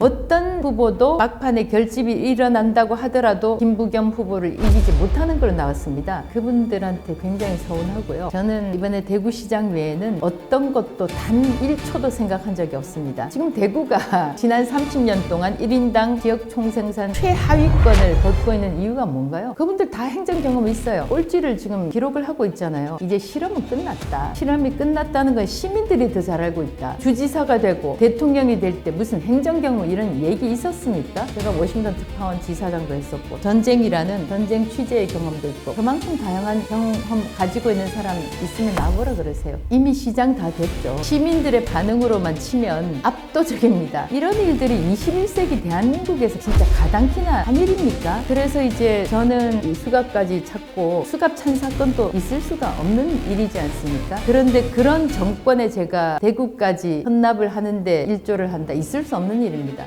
어떤 후보도 막판에 결집이 일어난다고 하더라도 김부겸 후보를 이기지 못하는 걸로 나왔습니다. 그분들한테 굉장히 서운하고요. 저는 이번에 대구시장 외에는 어떤 것도 단 1초도 생각한 적이 없습니다. 지금 대구가 지난 30년 동안 1인당 지역 총생산 최하위권을 걷고 있는 이유가 뭔가요? 그분들 다 행정 경험이 있어요. 꼴찌를 지금 기록을 하고 있잖아요. 이제 실험은 끝났다. 실험이 끝났다는 건 시민들이 더 잘 알고 있다. 주지사가 되고 대통령이 될 때 무슨 행정 경험 이런 얘기 있었습니까? 제가 워싱턴 특파원 지사장도 했었고 전쟁이라는 전쟁 취재의 경험도 있고 그만큼 다양한 경험 가지고 있는 사람 있으면 나보라 그러세요. 이미 시장 다 됐죠. 시민들의 반응으로만 치면 압도적입니다. 이런 일들이 21세기 대한민국에서 진짜 가당키나 한 일입니까? 그래서 이제 저는 이 수갑까지 찾고 수갑 찬 사건도 있을 수가 없는 일이지 않습니까? 그런데 그런 정권에 제가 대구까지 헌납을 하는데 일조를 한다. 있을 수 없는 일입니다.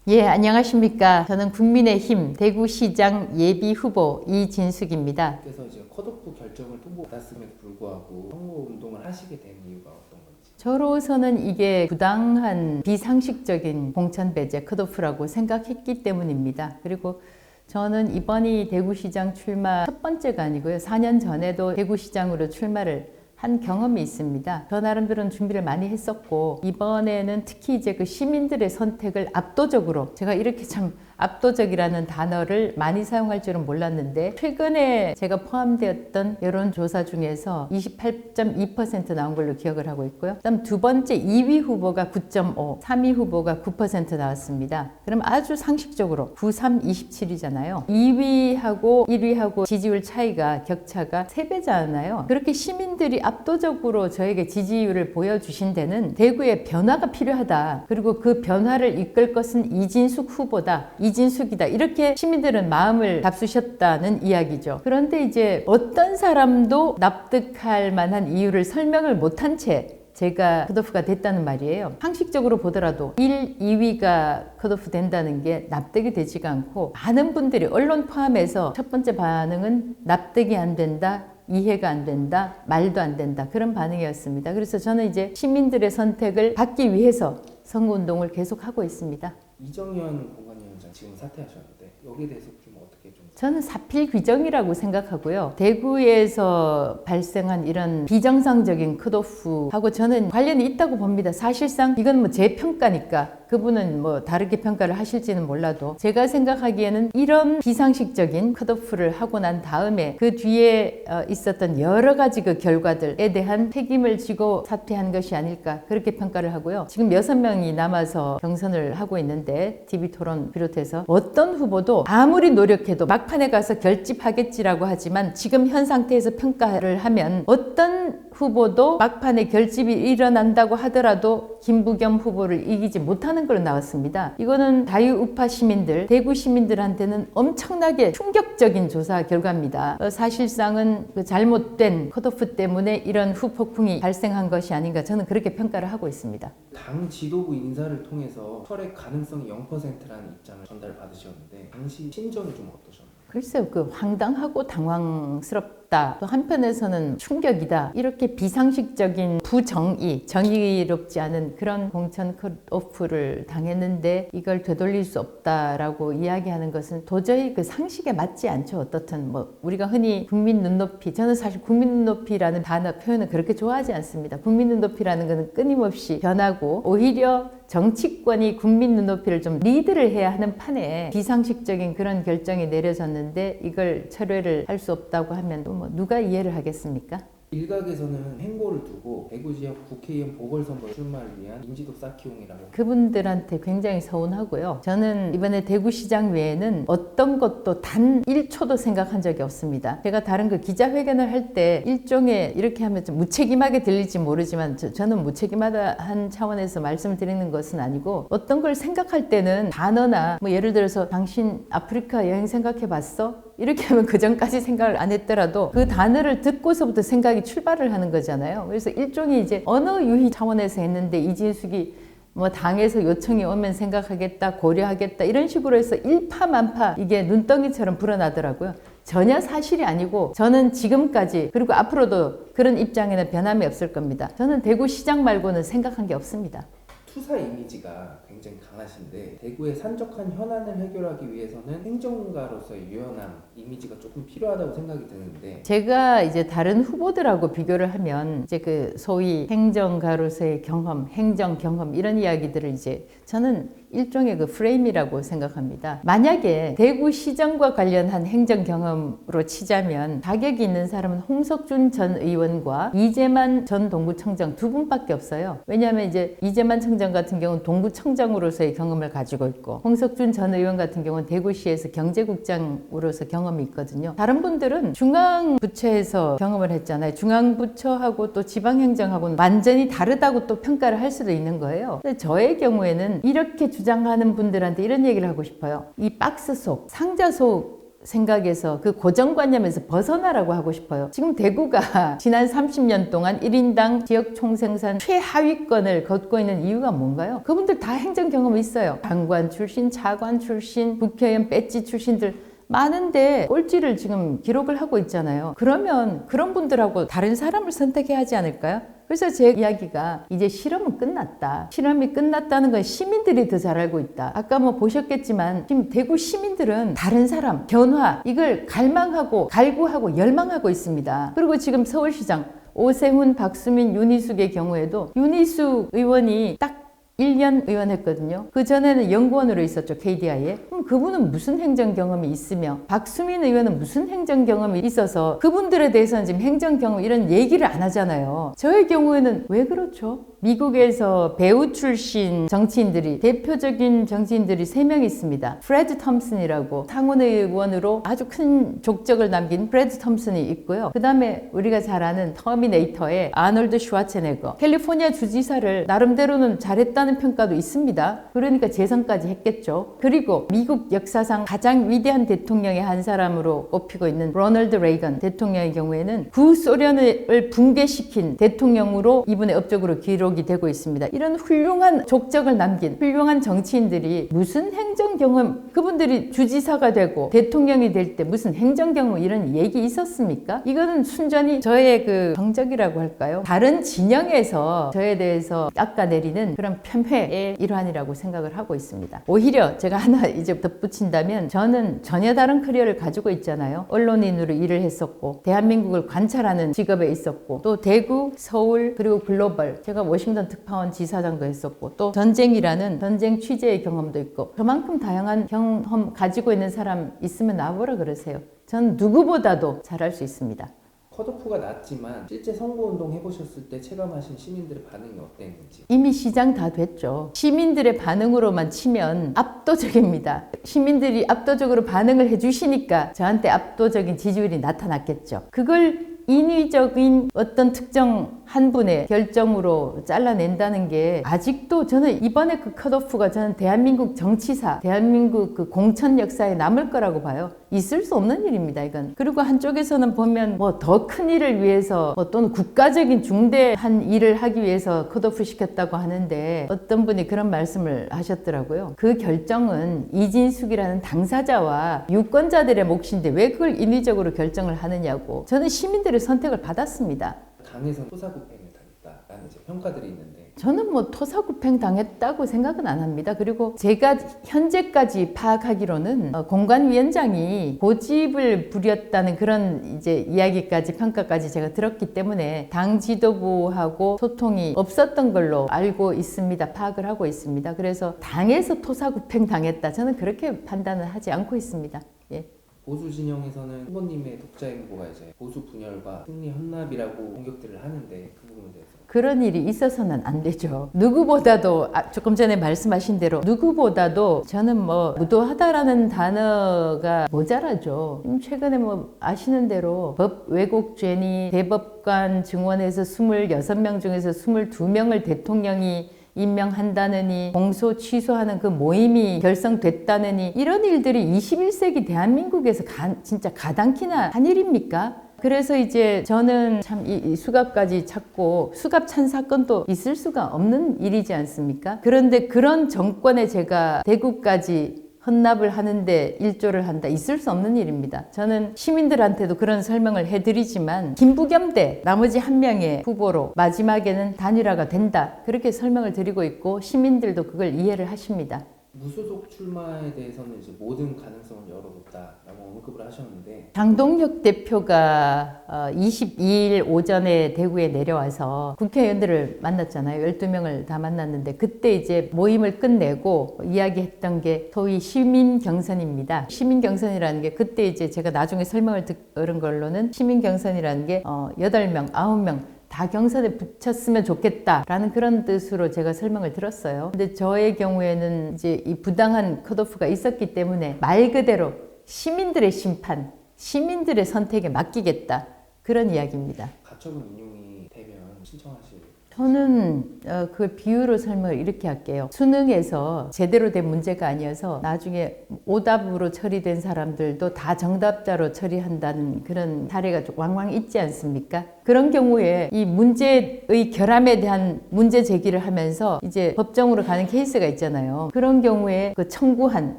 예, 안녕하십니까. 저는 국민의힘 대구시장 예비후보 이진숙입니다. 그래서 이제 컷오프 결정을 통보받았음에도 불구하고 선거운동을 하시게 된 이유가 어떤 건지? 저로서는 이게 부당한 비상식적인 공천배제 컷오프라고 생각했기 때문입니다. 그리고 저는 이번이 대구시장 출마 첫 번째가 아니고요. 4년 전에도 대구시장으로 출마를 한 경험이 있습니다. 저 나름대로는 준비를 많이 했었고 이번에는 특히 이제 그 시민들의 선택을 압도적으로 제가 이렇게 참 압도적이라는 단어를 많이 사용할 줄은 몰랐는데 최근에 제가 포함되었던 여론조사 중에서 28.2% 나온 걸로 기억을 하고 있고요. 그다음 두 번째 2위 후보가 9.5, 3위 후보가 9% 나왔습니다. 그럼 아주 상식적으로 9, 3, 27이잖아요. 2위하고 1위하고 지지율 차이가 격차가 3배잖아요. 그렇게 시민들이 압도적으로 저에게 지지율을 보여주신 데는 대구에 변화가 필요하다. 그리고 그 변화를 이끌 것은 이진숙 후보다. 이진숙이다. 이렇게 시민들은 마음을 잡수셨다는 이야기죠. 그런데 이제 어떤 사람도 납득할 만한 이유를 설명을 못한 채 제가 컷오프가 됐다는 말이에요. 상식적으로 보더라도 1, 2위가 컷오프 된다는 게 납득이 되지가 않고 많은 분들이 언론 포함해서 첫 번째 반응은 납득이 안 된다. 이해가 안 된다. 말도 안 된다. 그런 반응이었습니다. 그래서 저는 이제 시민들의 선택을 받기 위해서 선거운동을 계속하고 있습니다. 이정현 공관위원장 지금 사퇴하셨는데 여기에 대해서 좀 어떻게 좀? 저는 사필 규정이라고 생각하고요. 대구에서 발생한 이런 비정상적인 컷오프하고 저는 관련이 있다고 봅니다. 사실상 이건 뭐 제 평가니까 그분은 뭐 다르게 평가를 하실지는 몰라도 제가 생각하기에는 이런 비상식적인 컷오프를 하고 난 다음에 그 뒤에 있었던 여러 가지 그 결과들에 대한 책임을 지고 사퇴한 것이 아닐까 그렇게 평가를 하고요. 지금 6명이 남아서 경선을 하고 있는데 TV토론 비롯해서 어떤 후보도 아무리 노력해도 막판에 가서 결집하겠지라고 하지만 지금 현 상태에서 평가를 하면 어떤 후보도 막판에 결집이 일어난다고 하더라도 김부겸 후보를 이기지 못하는 걸로 나왔습니다. 이거는 자유우파 시민들, 대구 시민들한테는 엄청나게 충격적인 조사 결과입니다. 사실상은 그 잘못된 컷오프 때문에 이런 후폭풍이 발생한 것이 아닌가 저는 그렇게 평가를 하고 있습니다. 당 지도부 인사를 통해서 철회 가능성이 0%라는 입장을 전달받으셨는데 당시 심정이 좀 어떠셨나요? 글쎄요, 그 황당하고 당황스럽다. 또 한편에서는 충격이다. 이렇게 비상식적인 부정의, 정의롭지 않은 그런 공천 컷오프를 당했는데 이걸 되돌릴 수 없다라고 이야기하는 것은 도저히 그 상식에 맞지 않죠. 어떻든 뭐 우리가 흔히 국민 눈높이, 저는 사실 국민 눈높이라는 단어 표현을 그렇게 좋아하지 않습니다. 국민 눈높이라는 것은 끊임없이 변하고 오히려 정치권이 국민 눈높이를 좀 리드를 해야 하는 판에 비상식적인 그런 결정이 내려졌는데 이걸 철회를 할 수 없다고 하면 또 뭐 누가 이해를 하겠습니까? 일각에서는 행보를 두고 대구 지역 국회의원 보궐선거 출마를 위한 인지도 쌓기용이라고. 그분들한테 굉장히 서운하고요. 저는 이번에 대구시장 외에는 어떤 것도 단 1초도 생각한 적이 없습니다. 제가 다른 그 기자회견을 할 때 일종의 이렇게 하면 좀 무책임하게 들릴지 모르지만 저는 무책임하다한 차원에서 말씀을 드리는 것은 아니고 어떤 걸 생각할 때는 단어나 뭐 예를 들어서 당신 아프리카 여행 생각해 봤어? 이렇게 하면 그 전까지 생각을 안 했더라도 그 단어를 듣고서부터 생각이 출발을 하는 거잖아요. 그래서 일종의 이제 언어 유희 차원에서 했는데 이진숙이 뭐 당에서 요청이 오면 생각하겠다, 고려하겠다 이런 식으로 해서 일파만파 이게 눈덩이처럼 불어나더라고요. 전혀 사실이 아니고 저는 지금까지 그리고 앞으로도 그런 입장에는 변함이 없을 겁니다. 저는 대구시장 말고는 생각한 게 없습니다. 투사 이미지가 굉장히 강하신데 대구의 산적한 현안을 해결하기 위해서는 행정가로서의 유연함 이미지가 조금 필요하다고 생각이 드는데 제가 이제 다른 후보들하고 비교를 하면 이제 그 소위 행정가로서의 경험, 행정 경험 이런 이야기들을 이제 저는 일종의 그 프레임이라고 생각합니다. 만약에 대구시정과 관련한 행정 경험으로 치자면 자격이 있는 사람은 홍석준 전 의원과 이재만 전 동구청장 두 분밖에 없어요. 왜냐하면 이제 이재만 청장 같은 경우는 동구청장으로서의 경험을 가지고 있고 홍석준 전 의원 같은 경우는 대구시에서 경제국장으로서 경험이 있거든요. 다른 분들은 중앙부처에서 경험을 했잖아요. 중앙부처하고 또 지방행정하고는 완전히 다르다고 또 평가를 할 수도 있는 거예요. 근데 저의 경우에는 이렇게 주장하는 분들한테 이런 얘기를 하고 싶어요. 이 박스 속, 상자 속 생각에서 그 고정관념에서 벗어나라고 하고 싶어요. 지금 대구가 지난 30년 동안 1인당 지역 총생산 최하위권을 걷고 있는 이유가 뭔가요? 그분들 다 행정 경험이 있어요. 장관 출신, 차관 출신, 국회의원 배지 출신들 많은데 꼴찌를 지금 기록을 하고 있잖아요. 그러면 그런 분들하고 다른 사람을 선택해야 하지 않을까요? 그래서 제 이야기가 이제 실험은 끝났다. 실험이 끝났다는 건 시민들이 더 잘 알고 있다. 아까 뭐 보셨겠지만 지금 대구 시민들은 다른 사람, 변화 이걸 갈망하고 갈구하고 열망하고 있습니다. 그리고 지금 서울시장 오세훈, 박수민, 윤희숙의 경우에도 윤희숙 의원이 딱 1년 의원했거든요. 그 전에는 연구원으로 있었죠. KDI에. 그럼 그분은 무슨 행정 경험이 있으며 박수민 의원은 무슨 행정 경험이 있어서 그분들에 대해서는 지금 행정 경험 이런 얘기를 안 하잖아요. 저의 경우에는 왜 그렇죠? 미국에서 배우 출신 정치인들이 대표적인 정치인들이 3명 있습니다. 프레드 톰슨이라고 상원 의원으로 아주 큰 족적을 남긴 프레드 톰슨이 있고요. 그 다음에 우리가 잘 아는 터미네이터의 아놀드 슈와체네거 캘리포니아 주지사를 나름대로는 잘했다는 평가도 있습니다. 그러니까 재선까지 했겠죠. 그리고 미국 역사상 가장 위대한 대통령의 한 사람으로 꼽히고 있는 로널드 레이건 대통령의 경우에는 구소련을 붕괴시킨 대통령으로 이분의 업적으로 기록이 되고 있습니다. 이런 훌륭한 족적을 남긴 훌륭한 정치인들이 무슨 행정 경험, 그분들이 주지사가 되고 대통령이 될 때 무슨 행정 경험 이런 얘기 있었습니까? 이거는 순전히 저의 그 정적이라고 할까요? 다른 진영에서 저에 대해서 깎아내리는 그런 편회의 일환이라고 생각을 하고 있습니다. 오히려 제가 하나 이제 덧붙인다면 저는 전혀 다른 커리어를 가지고 있잖아요. 언론인으로 일을 했었고 대한민국을 관찰하는 직업에 있었고 또 대구, 서울 그리고 글로벌 제가 워싱턴 특파원 지사장도 했었고 또 전쟁이라는 전쟁 취재의 경험도 있고 그만큼 다양한 경험 가지고 있는 사람 있으면 나와보라 그러세요. 전 누구보다도 잘할 수 있습니다. 컷오프가 낮지만 실제 선거운동 해보셨을 때 체감하신 시민들의 반응이 어땠는지. 이미 시장 다 됐죠. 시민들의 반응으로만 치면 압도적입니다. 시민들이 압도적으로 반응을 해주시니까 저한테 압도적인 지지율이 나타났겠죠. 그걸 인위적인 어떤 특정 한 분의 결정으로 잘라낸다는 게 아직도 저는 이번에 그 컷오프가 저는 대한민국 정치사, 대한민국 그 공천 역사에 남을 거라고 봐요. 있을 수 없는 일입니다, 이건. 그리고 한쪽에서는 보면 뭐 더 큰 일을 위해서 또는 국가적인 중대한 일을 하기 위해서 컷오프 시켰다고 하는데 어떤 분이 그런 말씀을 하셨더라고요. 그 결정은 이진숙이라는 당사자와 유권자들의 몫인데 왜 그걸 인위적으로 결정을 하느냐고. 저는 시민들의 선택을 받았습니다. 당에서 토사구팽을 당했다라는 이제 평가들이 있는데 저는 뭐 토사구팽 당했다고 생각은 안 합니다. 그리고 제가 현재까지 파악하기로는 공관위원장이 고집을 부렸다는 그런 이제 이야기까지 평가까지 제가 들었기 때문에 당 지도부하고 소통이 없었던 걸로 알고 있습니다. 파악을 하고 있습니다. 그래서 당에서 토사구팽 당했다. 저는 그렇게 판단을 하지 않고 있습니다. 예. 보수 진영에서는 후보님의 독자 행보가 이제 보수 분열과 승리 헌납이라고 공격들을 하는데 그 부분에 대해서 그런 일이 있어서는 안 되죠. 누구보다도 조금 전에 말씀하신 대로 누구보다도 저는 뭐 무도하다라는 단어가 모자라죠. 최근에 뭐 아시는 대로 법 왜곡죄니 대법관 증원에서 26명 중에서 22명을 대통령이 임명한다느니 공소 취소하는 그 모임이 결성됐다느니 이런 일들이 21세기 대한민국에서 진짜 가당키나 한 일입니까? 그래서 이제 저는 참 이 수갑까지 찾고 수갑 찬 사건도 있을 수가 없는 일이지 않습니까? 그런데 그런 정권에 제가 대구까지 헌납을 하는데 일조를 한다. 있을 수 없는 일입니다. 저는 시민들한테도 그런 설명을 해드리지만 김부겸 대 나머지 한 명의 후보로 마지막에는 단일화가 된다. 그렇게 설명을 드리고 있고 시민들도 그걸 이해를 하십니다. 무소속 출마에 대해서는 이제 모든 가능성을 열어뒀다라고 언급을 하셨는데 장동혁 대표가 22일 오전에 대구에 내려와서 국회의원들을 만났잖아요. 12명을 다 만났는데 그때 이제 모임을 끝내고 이야기했던 게 소위 시민 경선입니다. 시민 경선이라는 게 그때 이제 제가 나중에 설명을 들은 걸로는 시민 경선이라는 게 8명, 9명 다 경선에 붙였으면 좋겠다라는 그런 뜻으로 제가 설명을 들었어요. 근데 저의 경우에는 이제 이 부당한 컷오프가 있었기 때문에 말 그대로 시민들의 심판, 시민들의 선택에 맡기겠다. 그런 이야기입니다. 가처분 인용이 되면 신청하실 저는 그 비유로 설명을 이렇게 할게요. 수능에서 제대로 된 문제가 아니어서 나중에 오답으로 처리된 사람들도 다 정답자로 처리한다는 그런 사례가 좀 왕왕 있지 않습니까? 그런 경우에 이 문제의 결함에 대한 문제 제기를 하면서 이제 법정으로 가는 케이스가 있잖아요. 그런 경우에 그 청구한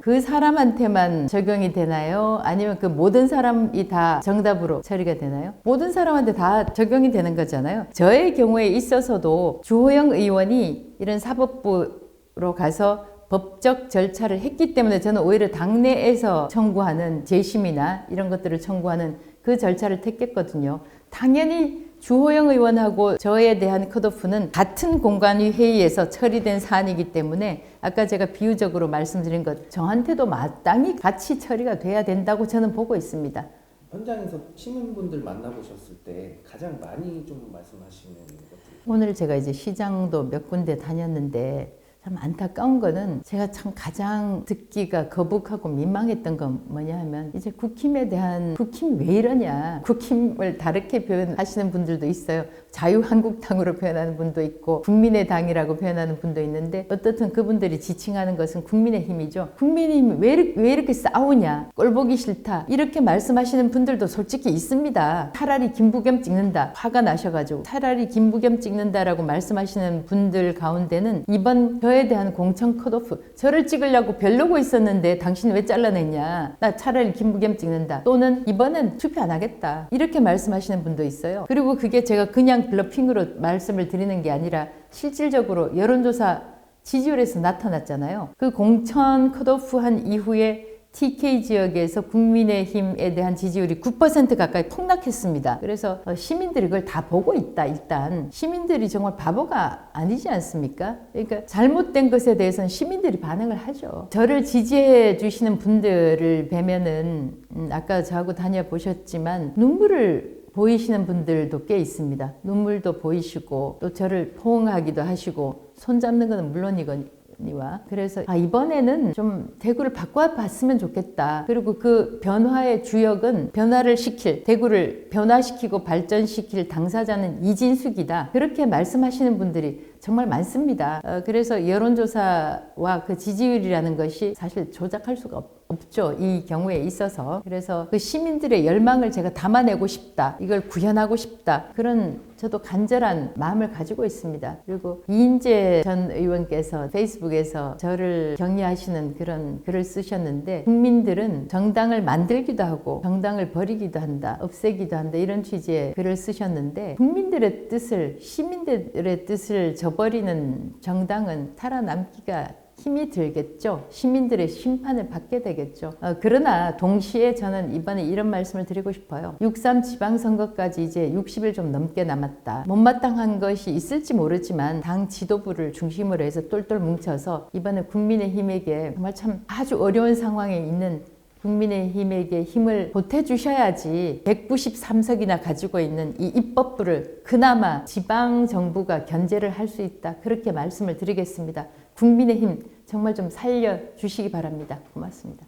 그 사람한테만 적용이 되나요? 아니면 그 모든 사람이 다 정답으로 처리가 되나요? 모든 사람한테 다 적용이 되는 거잖아요. 저의 경우에 있어서도 주호영 의원이 이런 사법부로 가서 법적 절차를 했기 때문에 저는 오히려 당내에서 청구하는 재심이나 이런 것들을 청구하는 그 절차를 택했거든요. 당연히 주호영 의원하고 저에 대한 컷오프는 같은 공관위 회의에서 처리된 사안이기 때문에 아까 제가 비유적으로 말씀드린 것 저한테도 마땅히 같이 처리가 돼야 된다고 저는 보고 있습니다. 현장에서 시민분들 만나보셨을 때 가장 많이 좀 말씀하시는 것들 오늘 제가 이제 시장도 몇 군데 다녔는데 참 안타까운 거는 제가 참 가장 듣기가 거북하고 민망했던 건 뭐냐 하면 이제 국힘에 대한 국힘 왜 이러냐 국힘을 다르게 표현하시는 분들도 있어요. 자유한국당으로 표현하는 분도 있고 국민의당이라고 표현하는 분도 있는데 어떻든 그분들이 지칭하는 것은 국민의힘이죠. 국민의힘이 왜 이렇게 싸우냐 꼴보기 싫다 이렇게 말씀하시는 분들도 솔직히 있습니다. 차라리 김부겸 찍는다 화가 나셔가지고 차라리 김부겸 찍는다라고 말씀하시는 분들 가운데는 이번 저에 대한 공천 컷오프 저를 찍으려고 별로고 있었는데 당신 왜 잘라냈냐 나 차라리 김부겸 찍는다 또는 이번엔 투표 안 하겠다 이렇게 말씀하시는 분도 있어요. 그리고 그게 제가 그냥 블러핑으로 말씀을 드리는 게 아니라 실질적으로 여론조사 지지율에서 나타났잖아요. 그 공천 컷오프 한 이후에 TK 지역에서 국민의힘에 대한 지지율이 9% 가까이 폭락했습니다. 그래서 시민들이 그걸 다 보고 있다. 일단 시민들이 정말 바보가 아니지 않습니까? 그러니까 잘못된 것에 대해서는 시민들이 반응을 하죠. 저를 지지해 주시는 분들을 뵈면은 아까 저하고 다녀보셨지만 눈물을 보이시는 분들도 꽤 있습니다. 눈물도 보이시고 또 저를 포옹하기도 하시고 손잡는 것은 물론이거니와 그래서 이번에는 좀 대구를 바꿔봤으면 좋겠다. 그리고 그 변화의 주역은 변화를 시킬 대구를 변화시키고 발전시킬 당사자는 이진숙이다. 그렇게 말씀하시는 분들이 정말 많습니다. 그래서 여론조사와 그 지지율이라는 것이 사실 조작할 수가 없죠. 이 경우에 있어서. 그래서 그 시민들의 열망을 제가 담아내고 싶다. 이걸 구현하고 싶다. 그런 저도 간절한 마음을 가지고 있습니다. 그리고 이인재 전 의원께서 페이스북에서 저를 격려하시는 그런 글을 쓰셨는데 국민들은 정당을 만들기도 하고 정당을 버리기도 한다. 없애기도 한다. 이런 취지의 글을 쓰셨는데 국민들의 뜻을 시민들의 뜻을 저버리는 정당은 살아남기가 힘이 들겠죠. 시민들의 심판을 받게 되겠죠. 그러나 동시에 저는 이번에 이런 말씀을 드리고 싶어요. 6.3 지방선거까지 이제 60일 좀 넘게 남았다. 못마땅한 것이 있을지 모르지만 당 지도부를 중심으로 해서 똘똘 뭉쳐서 이번에 국민의힘에게 정말 참 아주 어려운 상황에 있는 국민의힘에게 힘을 보태주셔야지 193석이나 가지고 있는 이 입법부를 그나마 지방정부가 견제를 할 수 있다. 그렇게 말씀을 드리겠습니다. 국민의힘 정말 좀 살려주시기 바랍니다. 고맙습니다.